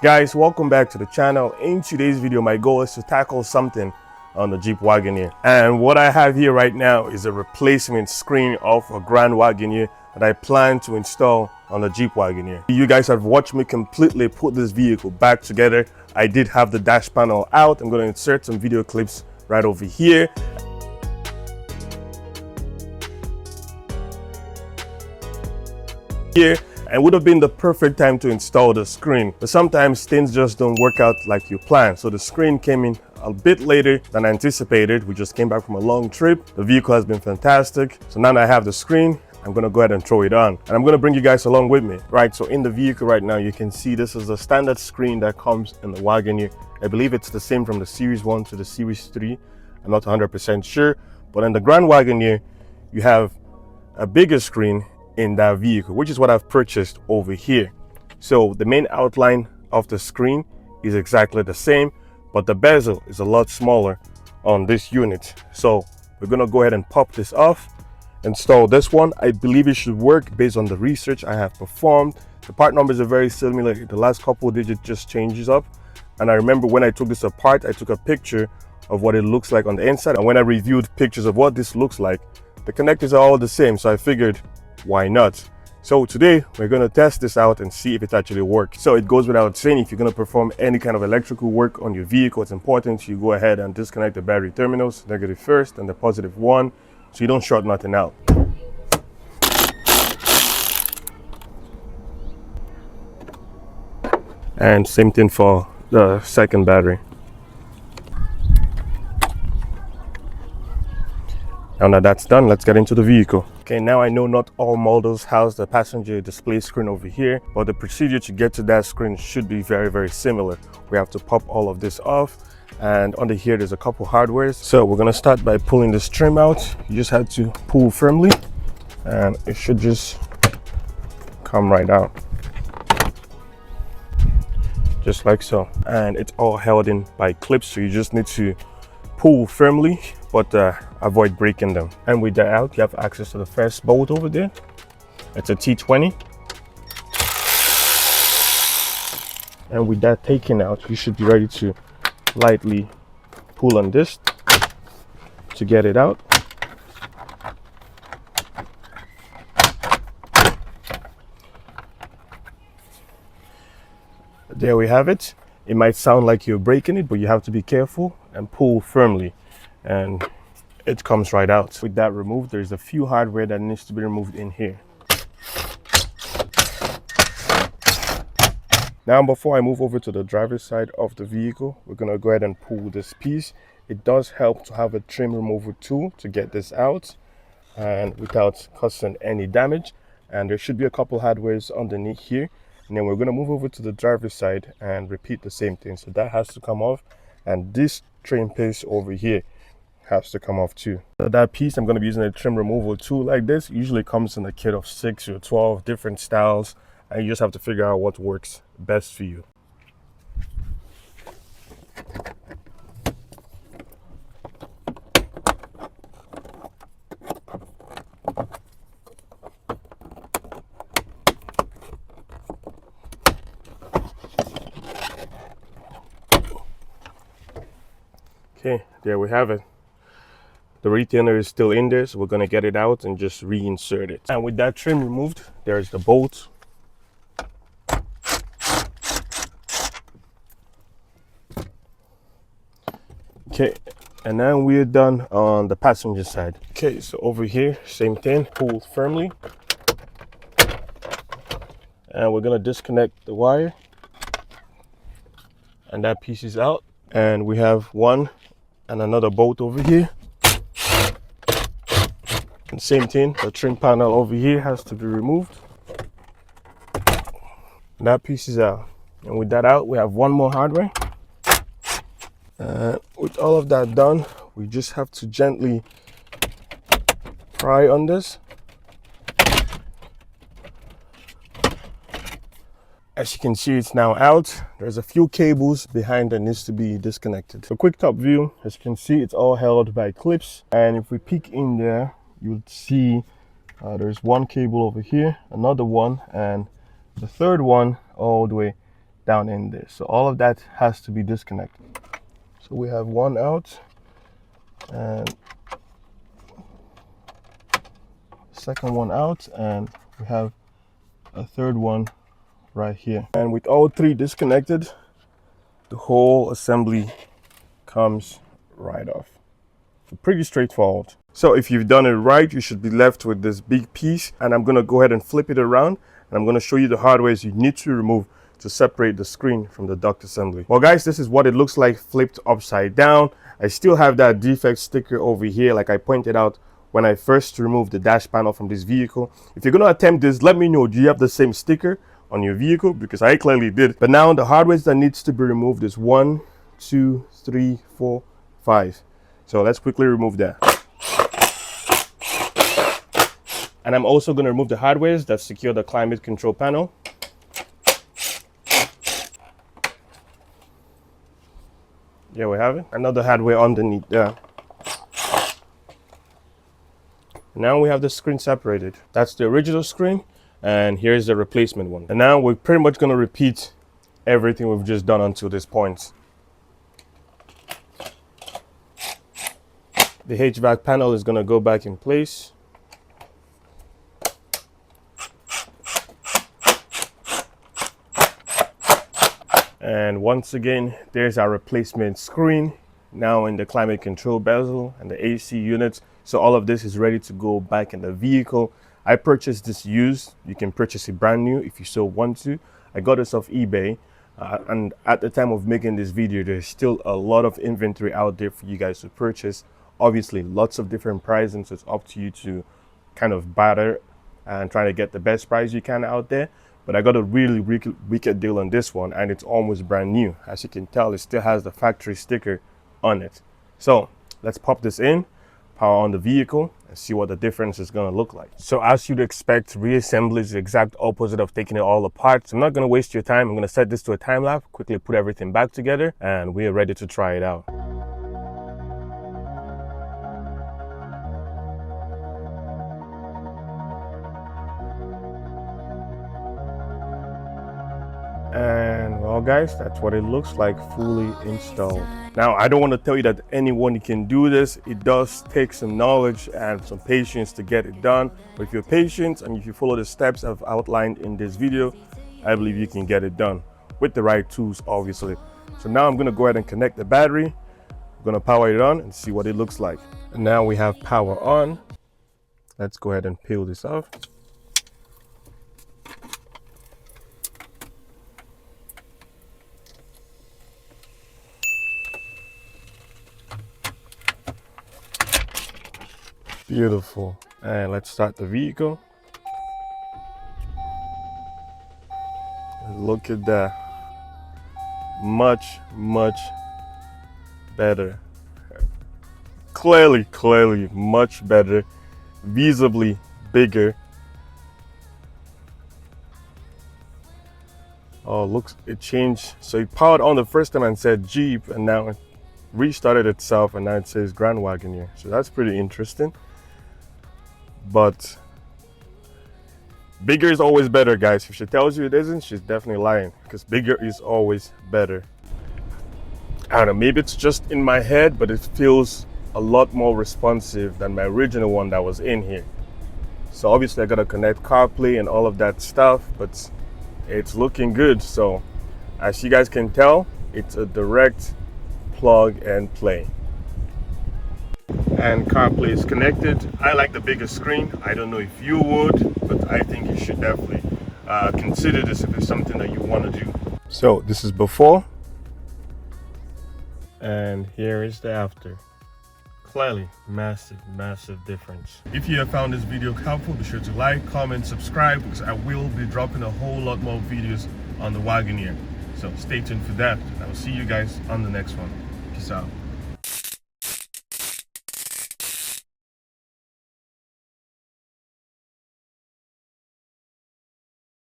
Guys, welcome back to the channel. In today's video, my goal is to tackle something on the Jeep Wagoneer. And what I have here right now is a replacement screen of a Grand Wagoneer that I plan to install on the Jeep Wagoneer. You guys have watched me completely put this vehicle back together. I did have the dash panel out. I'm going to insert some video clips right over here. And would have been the perfect time to install the screen, but sometimes things just don't work out like you plan. So the screen came in a bit later than anticipated. We just came back from a long trip. The vehicle has been fantastic. So now that I have the screen, I'm gonna go ahead and throw it on, and I'm gonna bring you guys along with me. Right, so in the vehicle right now, you can see this is the standard screen that comes in the Wagoneer. I believe it's the same from the Series 1 to the Series 3. I'm not 100% sure, but in the Grand Wagoneer, you have a bigger screen in that vehicle, which is what I've purchased over here. So the main outline of the screen is exactly the same, but the bezel is a lot smaller on this unit. So we're gonna go ahead and pop this off, install this one. I believe it should work based on the research I have performed. The part numbers are very similar. The last couple of digits just changes up. And I remember when I took this apart, I took a picture of what it looks like on the inside. And when I reviewed pictures of what this looks like, the connectors are all the same. So I figured, why not? So today we're going to test this out and see if it actually works. So it goes without saying, if you're going to perform any kind of electrical work on your vehicle, it's important you go ahead and disconnect the battery terminals, negative first and the positive one, so you don't short nothing out. And same thing for the second battery. Now that that's done, let's get into the vehicle. Okay, now I know not all models house the passenger display screen over here, but the procedure to get to that screen should be very similar. We have to pop all of this off, and under here there's a couple hardwares. So we're gonna start by pulling this trim out. You just have to pull firmly and it should just come right out, just like so. And it's all held in by clips, so you just need to pull firmly, but avoid breaking them. And with that out, you have access to the first bolt over there. It's a T20. And with that taken out, you should be ready to lightly pull on this to get it out. There we have it. It might sound like you're breaking it, but you have to be careful and pull firmly, and it comes right out. With that removed, there's a few hardware that needs to be removed in here. Now, before I move over to the driver's side of the vehicle, we're gonna go ahead and pull this piece. It does help to have a trim removal tool to get this out and without causing any damage. And there should be a couple hardwares underneath here. And then we're going to move over to the driver's side and repeat the same thing. So that has to come off, and this trim piece over here has to come off too. So that piece, I'm going to be using a trim removal tool like this. It usually comes in a kit of 6 or 12 different styles, and you just have to figure out what works best for you. Okay, there we have it. The retainer is still in there, so we're gonna get it out and just reinsert it. And with that trim removed, there's the bolt. Okay, and now we're done on the passenger side. Okay, so over here, same thing, pull firmly. And we're gonna disconnect the wire. And that piece is out. And we have one and another bolt over here. And same thing, the trim panel over here has to be removed. And that piece is out. And with that out, we have one more hardware. With all of that done, we just have to gently pry on this. As you can see, it's now out. There's a few cables behind that needs to be disconnected. So quick top view, as you can see, it's all held by clips. And if we peek in there, you'll see there's one cable over here, another one, and the third one all the way down in there. So all of that has to be disconnected. So we have one out and second one out, and we have a third one right here. And with all three disconnected, the whole assembly comes right off. So pretty straightforward. So if you've done it right, you should be left with this big piece, and I'm gonna go ahead and flip it around, and I'm gonna show you the hardware you need to remove to separate the screen from the duct assembly. Well guys, this is what it looks like flipped upside down. I still have that defect sticker over here like I pointed out when I first removed the dash panel from this vehicle. If you're gonna attempt this, let me know, do you have the same sticker on your vehicle? Because I clearly did. But now the hardware that needs to be removed is 1, 2, 3, 4, 5. So let's quickly remove that. And I'm also gonna remove the hardware that secure the climate control panel. There we have it. Another hardware underneath there. Now we have the screen separated. That's the original screen, and here's the replacement one. And now we're pretty much gonna repeat everything we've just done until this point. The HVAC panel is gonna go back in place. And once again, there's our replacement screen, now in the climate control bezel and the AC units. So all of this is ready to go back in the vehicle. I purchased this used. You can purchase it brand new if you so want to. I got this off eBay. And at the time of making this video, there's still a lot of inventory out there for you guys to purchase. Obviously, lots of different pricing, so it's up to you to kind of barter and try to get the best price you can out there. But I got a really wicked deal on this one, and it's almost brand new. As you can tell, it still has the factory sticker on it. So let's pop this in, power on the vehicle, and see what the difference is going to look like. So as you'd expect, reassembly is the exact opposite of taking it all apart. So I'm not going to waste your time. I'm going to set this to a time lapse, quickly put everything back together, and we are ready to try it out. And well guys, that's what it looks like fully installed. Now I don't want to tell you that anyone can do this. It does take some knowledge and some patience to get it done, but if you're patient and if you follow the steps I've outlined in this video, I believe you can get it done with the right tools, obviously. So now I'm going to go ahead and connect the battery. I'm going to power it on and see what it looks like. And now we have power on. Let's go ahead and peel this off. Beautiful. And let's start the vehicle. Look at that. Much better. Clearly much better. Visibly bigger. Oh, looks, it changed. So it powered on the first time and said Jeep, and now it restarted itself and now it says Grand Wagoneer. So that's pretty interesting. But bigger is always better, guys. If she tells you it isn't, she's definitely lying, because bigger is always better. I don't know, maybe it's just in my head, but it feels a lot more responsive than my original one that was in here. So obviously I gotta connect CarPlay and all of that stuff, but it's looking good. So as you guys can tell, it's a direct plug and play. And CarPlay is connected. I like the bigger screen. I don't know if you would, but I think you should definitely consider this if it's something that you want to do. So this is before, and here is the after. Clearly massive difference. If you have found this video helpful, be sure to like, comment, subscribe, because I will be dropping a whole lot more videos on the Wagoneer. So stay tuned for that. I will see you guys on the next one. Peace out.